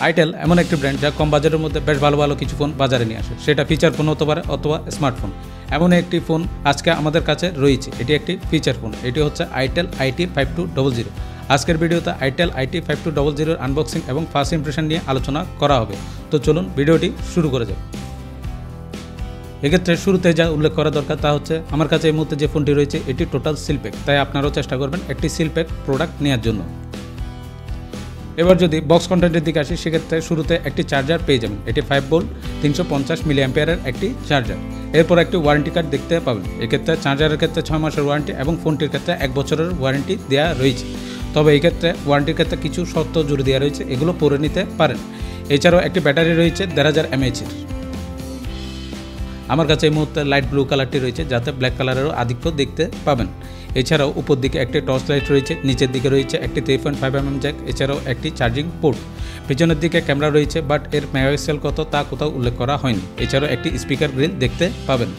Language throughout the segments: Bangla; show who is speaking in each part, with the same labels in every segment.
Speaker 1: আইটেল এমন একটি ব্র্যান্ড যা কম বাজারের মধ্যে বেশ ভালো ভালো কিছু ফোন বাজারে নিয়ে আসে, সেটা ফিচার ফোন হতে পারে অথবা স্মার্টফোন। এমন একটি ফোন আজকে আমাদের কাছে রয়েছে, এটি একটি ফিচার ফোন। এটি হচ্ছে আইটেল IT5200। আজকের ভিডিওতে আইটেল IT5200 আনবক্সিং এবং ফার্স্ট ইমপ্রেশন নিয়ে আলোচনা করা হবে। তো চলুন ভিডিওটি শুরু করে যাক। এক্ষেত্রে শুরুতে যা উল্লেখ করা দরকার তা হচ্ছে আমার কাছে এই মুহূর্তে যে ফোনটি রয়েছে এটি টোটাল সিল প্যাক, তাই আপনারাও চেষ্টা করবেন একটি সিল প্যাক প্রোডাক্ট নেওয়ার জন্য। এবার যদি বক্স কন্টেন্টের দিকে আসি, সেক্ষেত্রে শুরুতে একটি চার্জার পেয়ে যাবেন। এটি 5 ভোল্ট 350 মিলিঅ্যাম্পিয়ারের একটি চার্জার। এরপর একটি ওয়ারেন্টি কার্ড দেখতে পাবেন। এক্ষেত্রে চার্জারের ক্ষেত্রে 6 মাসের ওয়ারেন্টি এবং ফোনটির ক্ষেত্রে 1 বছরের ওয়ারেন্টি দেওয়া রয়েছে। তবে এই ক্ষেত্রে ওয়ারেন্টির ক্ষেত্রে কিছু শর্ত জুড়ে দেওয়া রয়েছে, এগুলো পরে নিতে পারেন। এছাড়াও একটি ব্যাটারি রয়েছে 1500 mAh-এর। আমার কাছে এই মুহূর্তে লাইট ব্লু কালারটি রয়েছে, যাতে ব্ল্যাক কালারেরও আধিক্য দেখতে পাবেন। এছাড়াও উপর দিকে একটি টর্চ লাইট রয়েছে, নিচের দিকে রয়েছে একটি 3.5mm জ্যাক, এছাড়াও একটি চার্জিং পোর্ট। পিছনের দিকে ক্যামেরা রয়েছে, বাট এর মেগাপিক্সেল কত তা কোথাও উল্লেখ করা হয়নি। এছাড়াও একটি স্পিকার গ্রিল দেখতে পাবেন।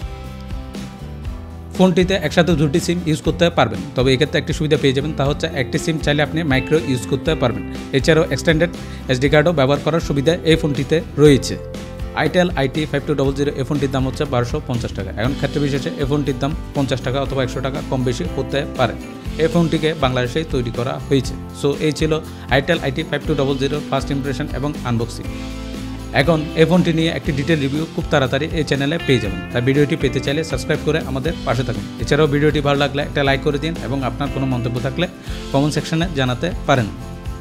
Speaker 1: ফোনটিতে একসাথে 2টি সিম ইউজ করতে পারবেন, তবে এক্ষেত্রে একটি সুবিধা পেয়ে যাবেন, তা হচ্ছে একটি সিম চাইলে আপনি মাইক্রো ইউজ করতে পারবেন। এছাড়াও এক্সটেন্ডেড SD কার্ডও ব্যবহার করার সুবিধা এই ফোনটিতে রয়েছে। আইটেল IT5200 এই ফোনটির দাম হচ্ছে 1250 টাকা। এখন ক্ষেত্রে বিশেষে এই ফোনটির দাম 50 টাকা অথবা 100 টাকা কম বেশি হতে পারে। এই ফোনটিকে বাংলাদেশেই তৈরি করা হয়েছে। সো এই ছিল আইটেল IT5200 ফার্স্ট ইমপ্রেশন এবং আনবক্সিং। এখন এই ফোনটি নিয়ে একটি ডিটেল রিভিউ খুব তাড়াতাড়ি এই চ্যানেলে পেয়ে যাবেন, তাই ভিডিওটি পেতে চাইলে সাবস্ক্রাইব করে আমাদের পাশে থাকুন। এছাড়াও ভিডিওটি ভালো লাগলে একটা লাইক করে দিন এবং আপনার কোনো মন্তব্য থাকলে কমেন্ট সেকশনে জানাতে পারেন।